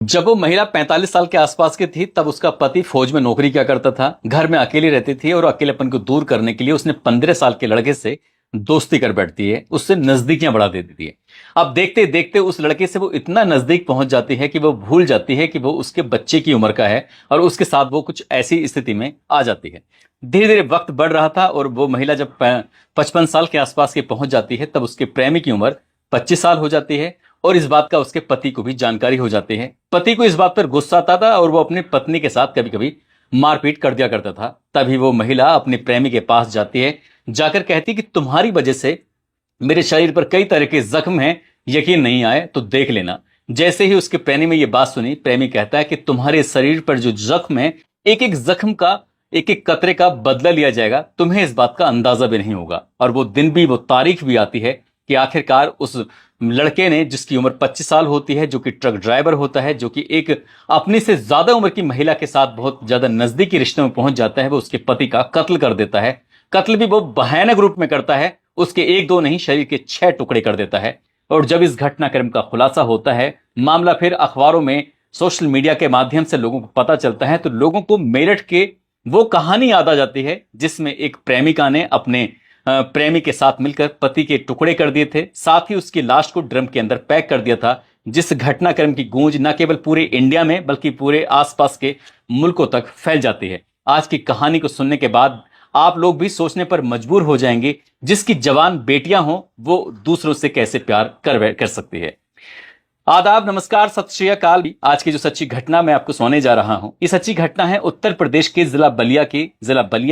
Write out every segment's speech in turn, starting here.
जब वो महिला 45 साल के आसपास की थी तब उसका पति फौज में नौकरी किया करता था। घर में अकेली रहती थी और अकेलेपन को दूर करने के लिए उसने 15 साल के लड़के से दोस्ती कर बैठती है, उससे नजदीकियां बढ़ा देती है। अब देखते देखते उस लड़के से वो इतना नजदीक पहुंच जाती है कि वो भूल जाती है कि वो उसके बच्चे की उम्र का है और उसके साथ वो कुछ ऐसी स्थिति में आ जाती है। धीरे धीरे वक्त बढ़ रहा था और वो महिला जब 55 साल के आसपास की पहुंच जाती है तब उसके प्रेमी की उम्र 25 साल हो जाती है और इस बात का उसके पति को भी जानकारी हो जाती है। पति को इस बात पर गुस्सा आता था और वो अपनी पत्नी के साथ कभी कभी मारपीट कर दिया करता था। तभी वो महिला अपने प्रेमी के पास जाती है, जाकर कहती कि तुम्हारी वजह से मेरे शरीर पर कई तरह के जख्म हैं, यकीन नहीं आए तो देख लेना। जैसे ही उसके प्रेमी में ये बात सुनी, प्रेमी कहता है कि तुम्हारे शरीर पर जो जख्म है, एक एक जख्म का एक एक कतरे का बदला लिया जाएगा, तुम्हें इस बात का अंदाजा भी नहीं होगा। और वो दिन भी, वो तारीख भी आती है कि आखिरकार उस लड़के ने, जिसकी उम्र 25 साल होती है, जो कि ट्रक ड्राइवर होता है, जो कि एक अपनी से ज्यादा उम्र की महिला के साथ बहुत ज्यादा नजदीकी रिश्ते में पहुंच जाता है, वो उसके पति का कत्ल कर देता है। कत्ल भी वो भयानक रूप में करता है, उसके एक दो नहीं, शरीर के 6 टुकड़े कर देता है। और जब इस घटनाक्रम का खुलासा होता है, मामला फिर अखबारों में, सोशल मीडिया के माध्यम से लोगों को पता चलता है, तो लोगों को मेरठ के वो कहानी याद आ जाती है जिसमें एक प्रेमिका ने अपने प्रेमी के साथ मिलकर पति के टुकड़े कर दिए थे, साथ ही उसकी लाश को ड्रम के अंदर पैक कर दिया था, जिस घटनाक्रम की गूंज न केवल पूरे इंडिया में बल्कि पूरे आसपास के मुल्कों तक फैल जाती है। आज की कहानी को सुनने के बाद आप लोग भी सोचने पर मजबूर हो जाएंगे, जिसकी जवान बेटियां हों वो दूसरों से कैसे प्यार कर सकती है। आदाब, नमस्कार, सत श्री अकाल। आज की जो सच्ची घटना मैं आपको सुनाने जा रहा हूं, ये सच्ची घटना है उत्तर प्रदेश के जिला बलिया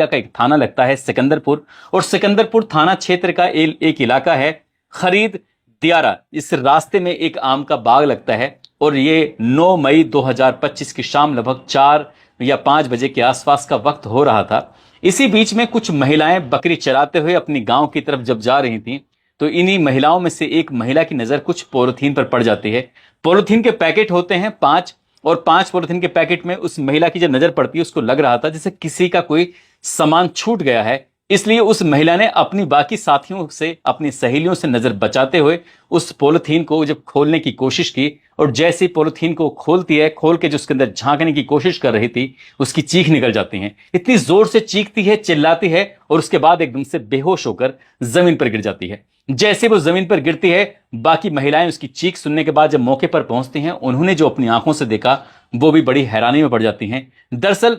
का एक थाना लगता है सिकंदरपुर, और सिकंदरपुर थाना क्षेत्र का एक इलाका है खरीद दियारा। इस रास्ते में एक आम का बाग लगता है और ये 9 मई 2025 की शाम लगभग 4 या 5 बजे के आसपास का वक्त हो रहा था। इसी बीच में कुछ महिलाएं बकरी चराते हुए अपनी गांव की तरफ जब जा रही थीं, तो इन्हीं महिलाओं में से एक महिला की नजर कुछ पॉलिथीन पर पड़ जाती है। पॉलिथीन के पैकेट होते हैं 5, और 5 पॉलिथीन के पैकेट में उस महिला की जब नजर पड़ती है, उसको लग रहा था जैसे किसी का कोई सामान छूट गया है। इसलिए उस महिला ने अपनी बाकी साथियों से, अपनी सहेलियों से नजर बचाते हुए उस पॉलिथीन को जब खोलने की कोशिश की, और जैसे पॉलिथीन को खोलती है, खोल के जो उसके अंदर झांकने की कोशिश कर रही थी, उसकी चीख निकल जाती है। इतनी जोर से चीखती है, चिल्लाती है, और उसके बाद एकदम से बेहोश होकर जमीन पर गिर जाती है। जैसे वो जमीन पर गिरती है, बाकी महिलाएं उसकी चीख सुनने के बाद जब मौके पर पहुंचती हैं, उन्होंने जो अपनी आंखों से देखा वो भी बड़ी हैरानी में पड़ जाती हैं। दरअसल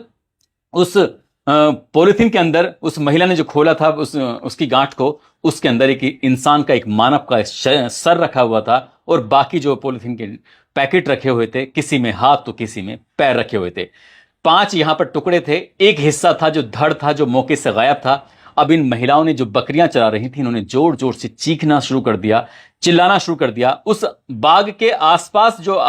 उस पॉलिथीन के अंदर उस महिला ने जो खोला था उसकी गांठ को, उसके अंदर एक इंसान का, एक मानव का सर रखा हुआ था, और बाकी जो पॉलिथीन के पैकेट रखे हुए थे, किसी में हाथ तो किसी में पैर रखे हुए थे। 5 यहां पर टुकड़े थे। एक हिस्सा था जो धड़ था, जो मौके से गायब था। अब इन महिलाओं ने, जो बकरियां चरा रही थी, इन्होंने जोर जोर से चीखना शुरू कर दिया, चिल्लाना शुरू कर दिया। उस बाग के आसपास जो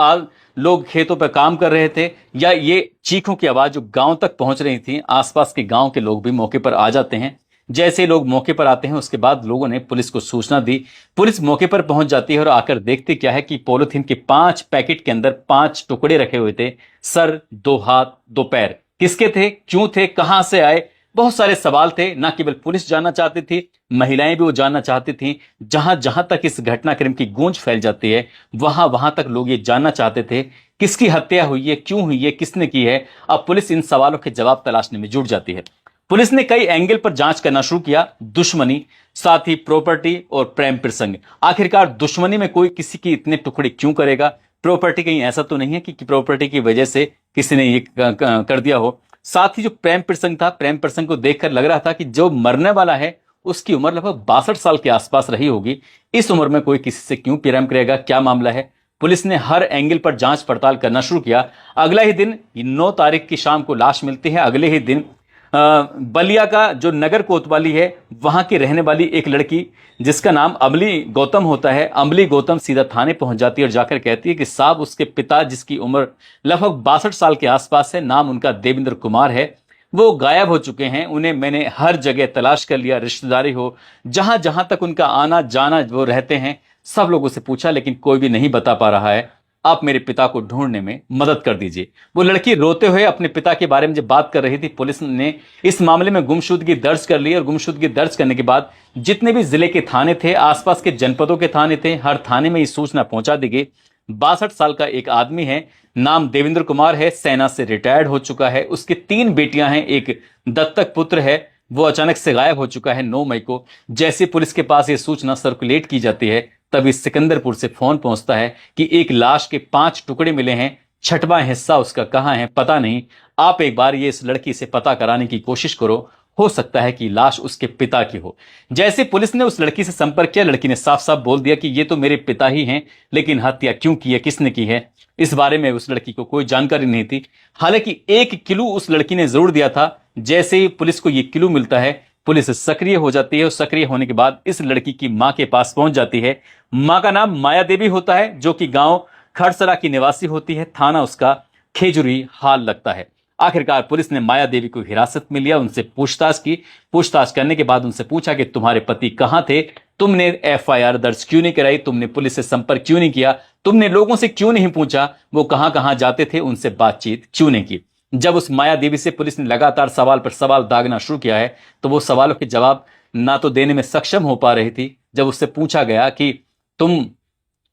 लोग खेतों पर काम कर रहे थे, या ये चीखों की आवाज जो गांव तक पहुंच रही थी, आसपास के गांव के लोग भी मौके पर आ जाते हैं। जैसे लोग मौके पर आते हैं, उसके बाद लोगों ने पुलिस को सूचना दी। पुलिस मौके पर पहुंच जाती है और आकर देखते क्या है कि पॉलिथीन के 5 पैकेट के अंदर 5 टुकड़े रखे हुए थे, सर, 2 हाथ, 2 पैर। किसके थे, क्यों थे, कहां से आए, बहुत सारे सवाल थे। ना केवल पुलिस जानना चाहती थी, महिलाएं भी वो जानना चाहती थी। जहां जहां तक इस घटनाक्रम की गूंज फैल जाती है, वहां वहां तक लोग ये जानना चाहते थे किसकी हत्या हुई है, क्यों हुई है, किसने की है। अब पुलिस इन सवालों के जवाब तलाशने में जुट जाती है। पुलिस ने कई एंगल पर जांच करना शुरू किया, दुश्मनी, साथ ही प्रॉपर्टी और प्रेम प्रसंग। आखिरकार दुश्मनी में कोई किसी की इतने टुकड़े क्यों करेगा, प्रॉपर्टी कहीं ऐसा तो नहीं है कि प्रॉपर्टी की वजह से किसी ने ये कर दिया हो। साथ ही जो प्रेम प्रसंग था, प्रेम प्रसंग को देखकर लग रहा था कि जो मरने वाला है उसकी उम्र लगभग 62 साल के आसपास रही होगी। इस उम्र में कोई किसी से क्यों प्रेम करेगा, क्या मामला है। पुलिस ने हर एंगल पर जांच पड़ताल करना शुरू किया। अगला ही दिन 9 तारीख की शाम को लाश मिलती है। अगले ही दिन बलिया का जो नगर कोतवाली है, वहां की रहने वाली एक लड़की जिसका नाम अमली गौतम होता है, अमली गौतम सीधा थाने पहुंच जाती है और जाकर कहती है कि साहब, उसके पिता, जिसकी उम्र लगभग 62 साल के आसपास है, नाम उनका देवेंद्र कुमार है, वो गायब हो चुके हैं। उन्हें मैंने हर जगह तलाश कर लिया, रिश्तेदारी हो, जहां जहां तक उनका आना जाना वो रहते हैं, सब लोगों से पूछा, लेकिन कोई भी नहीं बता पा रहा है। आप मेरे पिता को ढूंढने में मदद कर दीजिए। वो लड़की रोते हुए अपने पिता के बारे में जब बात कर रही थी, पुलिस ने इस मामले में गुमशुदगी दर्ज कर ली, और गुमशुदगी दर्ज करने के बाद जितने भी जिले के थाने थे, आसपास के जनपदों के थाने थे, हर थाने में ये सूचना पहुंचा दी गई। 62 साल का एक आदमी है नाम देवेंद्र कुमार है, सेना से रिटायर्ड हो चुका है। उसकी 3 बेटियां हैं, एक दत्तक पुत्र है, वो अचानक से गायब हो चुका है 9 मई को। जैसे पुलिस के पास ये सूचना सर्कुलेट की जाती है, तभी सिकंदरपुर से फोन पहुंचता है कि एक लाश के 5 टुकड़े मिले हैं, 6वां हिस्सा उसका कहां है पता नहीं, आप एक बार ये इस लड़की से पता कराने की कोशिश करो, हो सकता है कि लाश उसके पिता की हो। जैसे पुलिस ने उस लड़की से संपर्क किया, लड़की ने साफ साफ बोल दिया कि ये तो मेरे पिता ही हैं, लेकिन हत्या क्यों की है, किसने की है, इस बारे में उस लड़की को कोई जानकारी नहीं थी। हालांकि एक क्लू उस लड़की ने जरूर दिया था। जैसे ही पुलिस को यह क्लू मिलता है, पुलिस सक्रिय हो जाती है और सक्रिय होने के बाद इस लड़की की मां के पास पहुंच जाती है। मां का नाम माया देवी होता है, जो कि गांव खड़सरा की निवासी होती है। थाना उसका खेजुरी हाल लगता है। आखिरकार पुलिस ने माया देवी को हिरासत में लिया, उनसे पूछताछ की। पूछताछ करने के बाद उनसे पूछा कि तुम्हारे पति कहां थे, तुमने एफआईआर दर्ज क्यों नहीं कराई, तुमने पुलिस से संपर्क क्यों नहीं किया, तुमने लोगों से क्यों नहीं पूछा वो कहां कहां जाते थे, उनसे बातचीत क्यों नहीं की। जब उस माया देवी से पुलिस ने लगातार सवाल पर सवाल दागना शुरू किया है, तो वो सवालों के जवाब ना तो देने में सक्षम हो पा रही थी। जब उससे पूछा गया कि तुम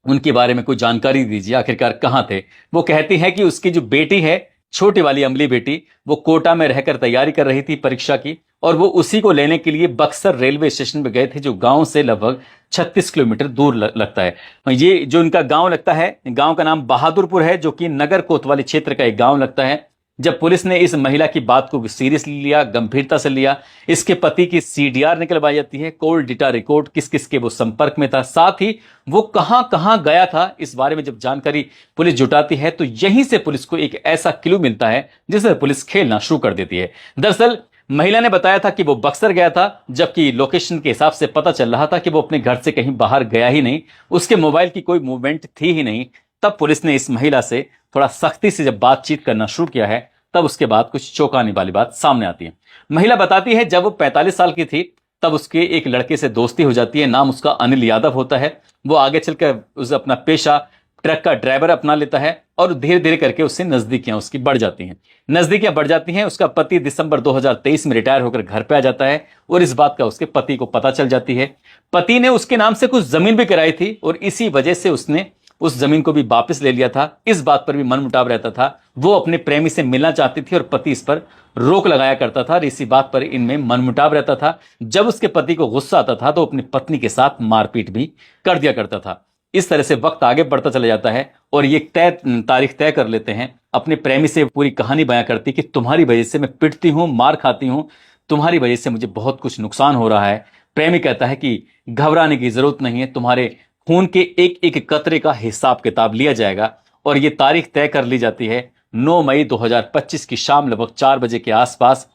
उनके बारे में कोई जानकारी दीजिए, आखिरकार कहां थे, वो कहती है कि उसकी जो बेटी है, छोटी वाली अमली बेटी, वो कोटा में रहकर तैयारी कर रही थी परीक्षा की, और वो उसी को लेने के लिए बक्सर रेलवे स्टेशन पे गए थे, जो गांव से लगभग 36 किलोमीटर दूर लगता है। ये जो इनका गांव लगता है, गांव का नाम बहादुरपुर है, जो कि नगर कोतवाली क्षेत्र का एक गांव लगता है। जब पुलिस ने इस महिला की बात को सीरियसली लिया, गंभीरता से लिया, इसके पति की सीडीआर निकलवाई जाती है, कोल्ड डेटा रिकॉर्ड, किस किस के वो संपर्क में था, साथ ही वो कहां कहां गया था, इस बारे में जब जानकारी पुलिस जुटाती है, तो यहीं से पुलिस को एक ऐसा क्लू मिलता है जिससे पुलिस खेलना शुरू कर देती है। दरअसल महिला ने बताया था कि वो बक्सर गया था, जबकि लोकेशन के हिसाब से पता चल रहा था कि वो अपने घर से कहीं बाहर गया ही नहीं, उसके मोबाइल की कोई मूवमेंट थी ही नहीं। तब पुलिस ने इस महिला से थोड़ा सख्ती से जब बातचीत करना शुरू किया है, तब उसके बाद कुछ चौंकाने वाली बात सामने आती है। महिला बताती है जब वो 45 साल की थी, तब उसके एक लड़के से दोस्ती हो जाती है, नाम उसका अनिल यादव होता है। वो आगे चलकर उस अपना पेशा ट्रक का ड्राइवर अपना लेता है, और धीरे धीरे करके उससे नजदीकियां उसकी बढ़ जाती हैं। नजदीकियां बढ़ जाती हैं, उसका पति दिसंबर 2023 में रिटायर होकर घर पे आ जाता है, और इस बात का उसके पति को पता चल जाती है। पति ने उसके नाम से कुछ जमीन भी कराई थी, और इसी वजह से उसने उस जमीन को भी वापस ले लिया था। इस बात पर भी मनमुटाव रहता था, वो अपने प्रेमी से मिलना चाहती थी और पति इस पर रोक लगाया करता था, और इसी बात पर इनमें मनमुटाव रहता था। जब उसके पति को गुस्सा आता था, तो अपनी पत्नी के साथ मारपीट भी कर दिया करता था। इस तरह से वक्त आगे बढ़ता चला जाता है, और ये तारीख तय कर लेते हैं। अपने प्रेमी से पूरी कहानी बयां करती कि तुम्हारी वजह से मैं पिटती हूं, मार खाती हूं, तुम्हारी वजह से मुझे बहुत कुछ नुकसान हो रहा है। प्रेमी कहता है कि घबराने की जरूरत नहीं है, तुम्हारे खून के एक एक कतरे का हिसाब किताब लिया जाएगा। और ये तारीख तय कर ली जाती है 9 मई 2025 की शाम लगभग 4 बजे के आसपास।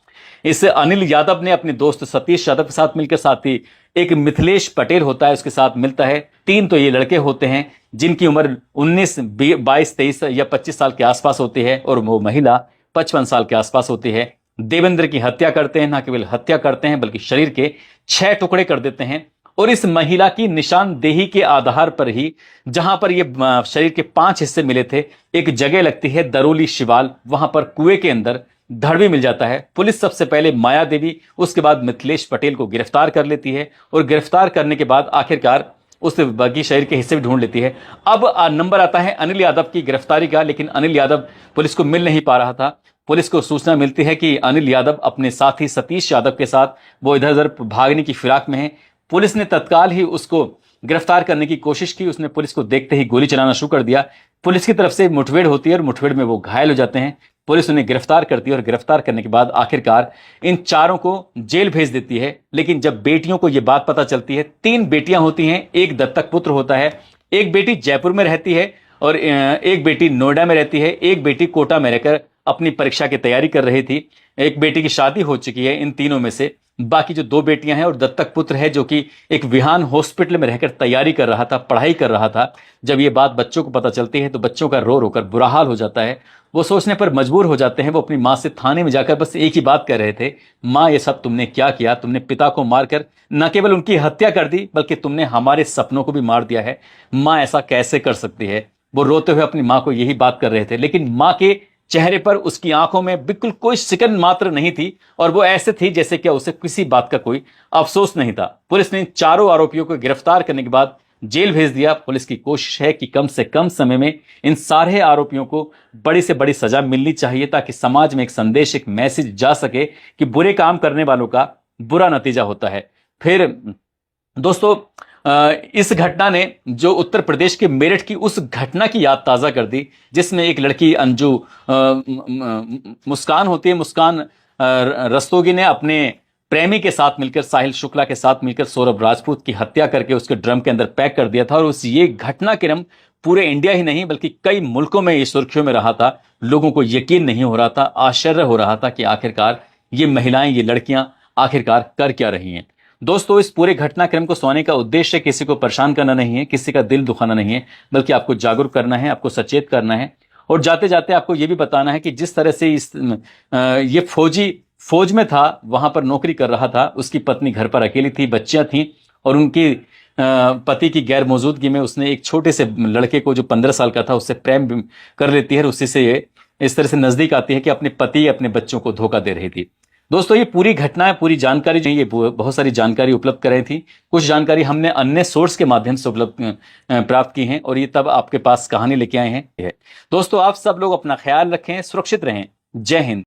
इस अनिल यादव ने अपने दोस्त सतीश यादव के साथ मिलकर, साथ ही एक मिथिलेश पटेल होता है उसके साथ मिलता है। 3 तो ये लड़के होते हैं जिनकी उम्र 19, 22, 23 या 25 साल के आसपास होती है, और वो महिला 55 साल के आसपास होती है। देवेंद्र की हत्या करते हैं, ना केवल हत्या करते हैं बल्कि शरीर के 6 टुकड़े कर देते हैं। और इस महिला की निशानदेही के आधार पर ही, जहां पर ये शरीर के 5 हिस्से मिले थे, एक जगह लगती है दरोली शिवाल, वहां पर कुएं के अंदर धड़ भी मिल जाता है। पुलिस सबसे पहले माया देवी, उसके बाद मिथिलेश पटेल को गिरफ्तार कर लेती है, और गिरफ्तार करने के बाद आखिरकार उस बाकी शरीर के हिस्से भी ढूंढ लेती है। अब नंबर आता है अनिल यादव की गिरफ्तारी का, लेकिन अनिल यादव पुलिस को मिल नहीं पा रहा था। पुलिस को सूचना मिलती है कि अनिल यादव अपने साथी सतीश यादव के साथ वो इधर उधर भागने की फिराक में है। पुलिस ने तत्काल ही उसको गिरफ्तार करने की कोशिश की, उसने पुलिस को देखते ही गोली चलाना शुरू कर दिया। पुलिस की तरफ से मुठभेड़ होती है, और मुठभेड़ में वो घायल हो जाते हैं। पुलिस उन्हें गिरफ्तार करती है, और गिरफ्तार करने के बाद आखिरकार इन चारों को जेल भेज देती है। लेकिन जब बेटियों को यह बात पता चलती है, 3 बेटियां होती हैं, एक दत्तक पुत्र होता है, एक बेटी जयपुर में रहती है, और एक बेटी नोएडा में रहती है, एक बेटी कोटा में रहकर अपनी परीक्षा की तैयारी कर रही थी, एक बेटी की शादी हो चुकी है इन तीनों में से। बाकी जो 2 बेटियां हैं और दत्तक पुत्र है, जो कि एक विहान हॉस्पिटल में रहकर तैयारी कर रहा था, पढ़ाई कर रहा था। जब ये बात बच्चों को पता चलती है, तो बच्चों का रो रोकर बुरा हाल हो जाता है। वो सोचने पर मजबूर हो जाते हैं। वो अपनी माँ से थाने में जाकर बस एक ही बात कह रहे थे, माँ ये सब तुमने क्या किया, तुमने पिता को मारकर न केवल उनकी हत्या कर दी, बल्कि तुमने हमारे सपनों को भी मार दिया है। माँ ऐसा कैसे कर सकती है। वो रोते हुए अपनी माँ को यही बात कर रहे थे, लेकिन माँ के चेहरे पर, उसकी आंखों में बिल्कुल कोई सिकन मात्र नहीं थी, और वो ऐसे थी जैसे कि उसे किसी बात का कोई अफसोस नहीं था। पुलिस ने 4 आरोपियों को गिरफ्तार करने के बाद जेल भेज दिया। पुलिस की कोशिश है कि कम से कम समय में इन सारे आरोपियों को बड़ी से बड़ी सजा मिलनी चाहिए, ताकि समाज में एक संदेश, एक मैसेज जा सके कि बुरे काम करने वालों का बुरा नतीजा होता है। फिर दोस्तों, इस घटना ने जो उत्तर प्रदेश के मेरठ की उस घटना की याद ताज़ा कर दी, जिसमें एक लड़की अंजू मुस्कान होती है, मुस्कान रस्तोगी ने अपने प्रेमी के साथ मिलकर, साहिल शुक्ला के साथ मिलकर सौरभ राजपूत की हत्या करके उसके ड्रम के अंदर पैक कर दिया था। और उस ये घटनाक्रम पूरे इंडिया ही नहीं बल्कि कई मुल्कों में ये सुर्खियों में रहा था। लोगों को यकीन नहीं हो रहा था, आश्चर्य हो रहा था कि आखिरकार ये महिलाएं, ये लड़कियां आखिरकार कर क्या रही हैं। दोस्तों, इस पूरे घटनाक्रम को सुनाने का उद्देश्य किसी को परेशान करना नहीं है, किसी का दिल दुखाना नहीं है, बल्कि आपको जागरूक करना है, आपको सचेत करना है। और जाते जाते आपको यह भी बताना है कि जिस तरह से ये फौजी फौज में था, वहां पर नौकरी कर रहा था, उसकी पत्नी घर पर अकेली थी, बच्चियां थीं, और उनकी पति की गैर मौजूदगी में उसने एक छोटे से लड़के को जो 15 साल का था उससे प्रेम कर लेती है, और उसी से ये इस तरह से नजदीक आती है कि अपने पति, अपने बच्चों को धोखा दे रही थी। दोस्तों, ये पूरी घटना है, पूरी जानकारी जो है, ये बहुत सारी जानकारी उपलब्ध कर रही थी। कुछ जानकारी हमने अन्य सोर्स के माध्यम से उपलब्ध प्राप्त की हैं, और ये तब आपके पास कहानी लेके आए हैं। दोस्तों, आप सब लोग अपना ख्याल रखें, सुरक्षित रहें। जय हिंद।